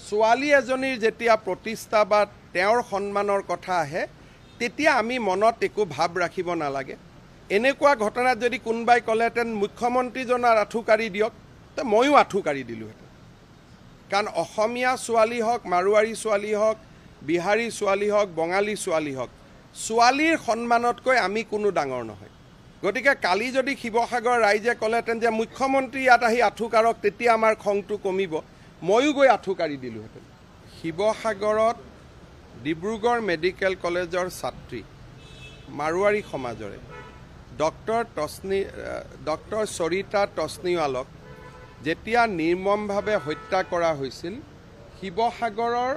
ছোৱালী এজনীৰ যেতিয়া প্ৰতিষ্ঠা বা তেওঁৰ সন্মানৰ কথা আহে তেতিয়া আমি মনত একো ভাৱ ৰাখিব নালাগে। এনেকুৱা ঘটনাত যদি কোনোবাই ক'লেহেঁতেন মুখ্যমন্ত্ৰীজনৰ আঁঠু কাঢ়ি দিয়ক, তো ময়ো আঁঠু কাঢ়ি দিলোঁহেঁতেন। কাৰণ অসমীয়া ছোৱালী হওক, মাৰোৱাৰী ছোৱালী হওক, বিহাৰী ছোৱালী হওক, বঙালী ছোৱালী হওক, ছোৱালীৰ সন্মানতকৈ আমি কোনো ডাঙৰ নহয়। গতিকে কালি যদি শিৱসাগৰ ৰাইজে ক'লেহেঁতেন যে মুখ্যমন্ত্ৰী ইয়াত আহি আঁঠু কাঢ়ক, তেতিয়া আমাৰ খংটো কমিব, ময়ো গৈ আঁঠু কাঢ়ি দিলোঁহেঁতেন। শিৱসাগৰত ডিব্ৰুগড় মেডিকেল কলেজৰ ছাত্ৰী মাৰোৱাৰী সমাজৰে ডক্টৰ সৰিতা তছনিৱালক যেতিয়া নিৰ্মমভাৱে হত্যা কৰা হৈছিল, শিৱসাগৰৰ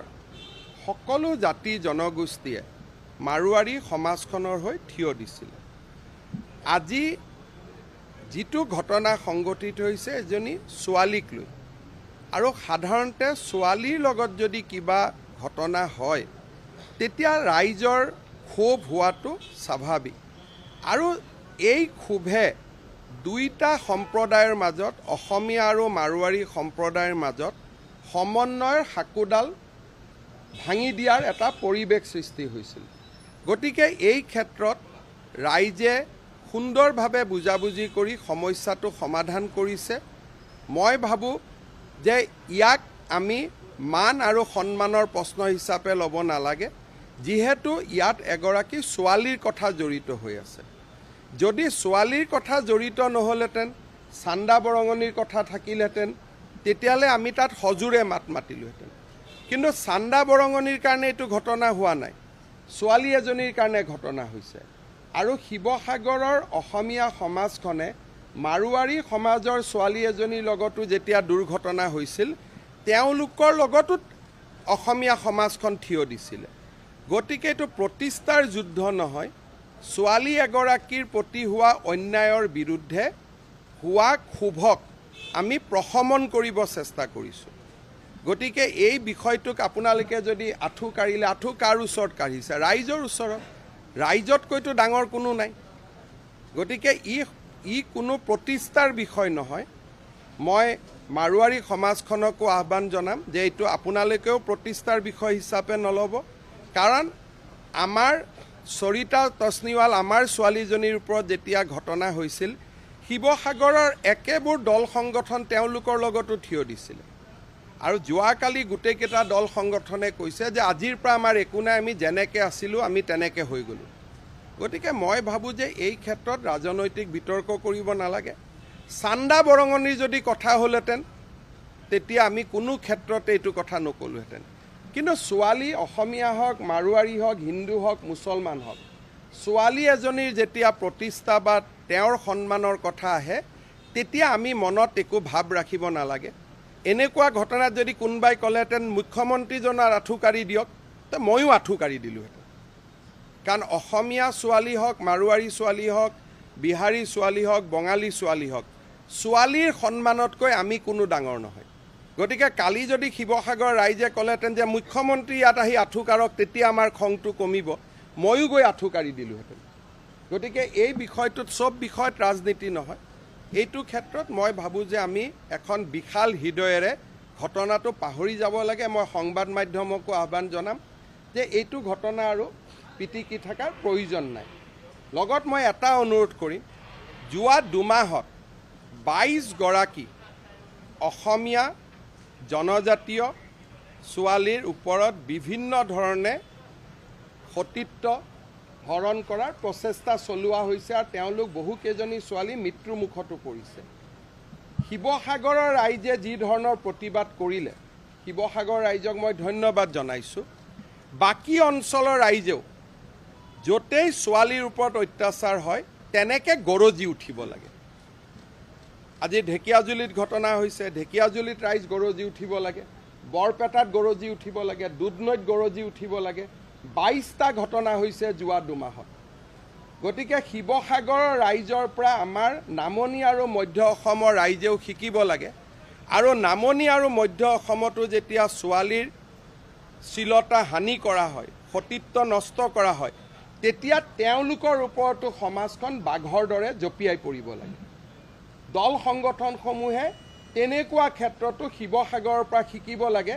সকলো জাতি জনগোষ্ঠীয়ে মাৰোৱাৰী সমাজখনৰ হৈ থিয় দিছিল। আজি যিটো ঘটনা সংঘটিত হৈছে এজনী ছোৱালীক লৈ, আৰু সাধাৰণতে ছোৱালীৰ লগত যদি কিবা ঘটনা হয় তেতিয়া ৰাইজৰ ক্ষোভ হোৱাটো স্বাভাৱিক। আৰু এই ক্ষোভে দুইটা সম্প্ৰদায়ৰ মাজত, অসমীয়া আৰু মাৰোৱাৰী সম্প্ৰদায়ৰ মাজত সমন্বয়ৰ সাকোডাল ভাঙি দিয়াৰ এটা পৰিৱেশ সৃষ্টি হৈছিল। গতিকে এই ক্ষেত্ৰত ৰাইজে সুন্দৰভাৱে বুজাবুজি কৰি সমস্যাটো সমাধান কৰিছে। মই ভাবোঁ যে ইয়াক আমি মান আৰু সন্মানৰ প্ৰশ্ন হিচাপে ল'ব নালাগে, যিহেতু ইয়াত এগৰাকী ছোৱালীৰ কথা জড়িত হৈ আছে। যদি ছোৱালীৰ কথা জড়িত নহ'লহেঁতেন, চান্দা বৰঙণিৰ কথা থাকিলহেঁতেন, তেতিয়াহ'লে আমি তাত সজোৰে মাত মাতিলোহেঁতেন। কিন্তু চান্দা বৰঙণিৰ কাৰণে এইটো ঘটনা হোৱা নাই, ছোৱালী এজনীৰ কাৰণে ঘটনা হৈছে। আৰু শিৱসাগৰৰ অসমীয়া সমাজখনে মাৰোৱাৰী সমাজৰ ছোৱালী এজনীৰ লগতো যেতিয়া দুৰ্ঘটনা হৈছিল, তেওঁলোকৰ লগতো অসমীয়া সমাজখন থিয় দিছিলে। গতিকে এইটো প্ৰতিষ্ঠাৰ যুদ্ধ নহয়, ছোৱালী এগৰাকীৰ প্ৰতি হোৱা অন্যায়ৰ বিৰুদ্ধে হোৱা ক্ষোভক আমি প্ৰশমন কৰিব চেষ্টা কৰিছোঁ। গতিকে এই বিষয়টোক আপোনালোকে যদি আঁঠু কাঢ়িলে, আঁঠু কাৰ ওচৰত কাঢ়িছে? ৰাইজৰ ওচৰত। ৰাইজতকৈতো ডাঙৰ কোনো নাই। গতিকে ই কোনো প্ৰতিষ্ঠাৰ বিষয় নহয়। মই মাৰোৱাৰী সমাজখনকো আহ্বান জনাম যে এইটো আপোনালোকেও প্ৰতিষ্ঠাৰ বিষয় হিচাপে নল'ব। কাৰণ আমাৰ সৰিতা তছনিৱাল, আমাৰ ছোৱালীজনীৰ ওপৰত যেতিয়া ঘটনা হৈছিল, শিৱসাগৰৰ একেবোৰ দল সংগঠন তেওঁলোকৰ লগতো থিয় দিছিলে। আৰু যোৱাকালি গোটেইকেইটা দল সংগঠনে কৈছে যে আজিৰ পৰা আমাৰ একো নাই, আমি যেনেকৈ আছিলোঁ আমি তেনেকৈ হৈ গ'লোঁ। গতিকে মই ভাবোঁ যে এই ক্ষেত্ৰত ৰাজনৈতিক বিতৰ্ক কৰিব নালাগে। চান্দা বৰঙণিৰ যদি কথা হ'লহেঁতেন তেতিয়া আমি কোনো ক্ষেত্ৰতে এইটো কথা নকলোহেঁতেন। কিন্তু ছোৱালী, অসমীয়া হওক, মাৰোৱাৰী হওক, হিন্দু হওক, মুছলমান হওক, ছোৱালী এজনীৰ যেতিয়া প্ৰতিষ্ঠা বা তেওঁৰ সন্মানৰ কথা আহে তেতিয়া আমি মনত একো ভাৱ ৰাখিব নালাগে। এনেকুৱা ঘটনাত যদি কোনোবাই ক'লেহেঁতেন মুখ্যমন্ত্ৰীজনৰ আঁঠু কাঢ়ি দিয়ক, তো ময়ো আঁঠু কাঢ়ি দিলোঁহেঁতেন। কাৰণ অসমীয়া ছোৱালী হওক, মাৰোৱাৰী ছোৱালী হওক, বিহাৰী ছোৱালী হওক, বঙালী ছোৱালী হওক, ছোৱালীৰ সন্মানতকৈ আমি কোনো ডাঙৰ নহয়। গতিকে কালি যদি শিৱসাগৰ ৰাইজে ক'লেহেঁতেন যে মুখ্যমন্ত্ৰী ইয়াত আহি আঁঠু কাঢ়ক, তেতিয়া আমাৰ খংটো কমিব, ময়ো গৈ আঁঠু কাঢ়ি দিলোঁহেঁতেন। গতিকে এই বিষয়টোত, চব বিষয়ত ৰাজনীতি নহয়। এইটো ক্ষেত্ৰত মই ভাবোঁ যে আমি এখন বিশাল হৃদয়েৰে ঘটনাটো পাহৰি যাব লাগে। মই সংবাদ মাধ্যমকো আহ্বান জনাম যে এইটো ঘটনা আৰু পিটিকি থকাৰ প্ৰয়োজন নাই। লগত মই এটা অনুৰোধ কৰিম, যোৱা দুমাহত 22 গৰাকী অসমীয়া জনজাতীয় ছোৱালীৰ ওপৰত বিভিন্ন ধৰণে সতীত্ব হৰণ কৰাৰ প্ৰচেষ্টা চলোৱা হৈছে, আৰু তেওঁলোক বহুকেইজনী ছোৱালী মৃত্যুমুখতো পৰিছে। শিৱসাগৰৰ ৰাইজে যি ধৰণৰ প্ৰতিবাদ কৰিলে, শিৱসাগৰ ৰাইজক মই ধন্যবাদ জনাইছোঁ। বাকী অঞ্চলৰ ৰাইজেও য'তেই ছোৱালীৰ ওপৰত অত্যাচাৰ হয় তেনেকৈ গৰজি উঠিব লাগে। আজি ঢেকীয়াজুলিত ঘটনা হৈছে, ঢেকীয়াজুলিত ৰাইজ গৰজি উঠিব লাগে, বৰপেটাত গৰজি উঠিব লাগে, দুধনৈত গৰজি উঠিব লাগে। 22টা ঘটনা হৈছে যোৱা দুমাহত। গতিকে শিৱসাগৰৰ ৰাইজৰ পৰা আমাৰ নামনি আৰু মধ্য অসমৰ ৰাইজেও শিকিব লাগে। আৰু নামনি আৰু মধ্য অসমতো যেতিয়া ছোৱালীৰ শ্লীলতা হানি কৰা হয়, সতীত্ব নষ্ট কৰা হয়, তেতিয়া তেওঁলোকৰ ওপৰতো সমাজখন বাঘৰ দৰে জঁপিয়াই পৰিব লাগে। দল সংগঠনসমূহে তেনেকুৱা ক্ষেত্ৰতো শিৱসাগৰৰ পৰা শিকিব লাগে।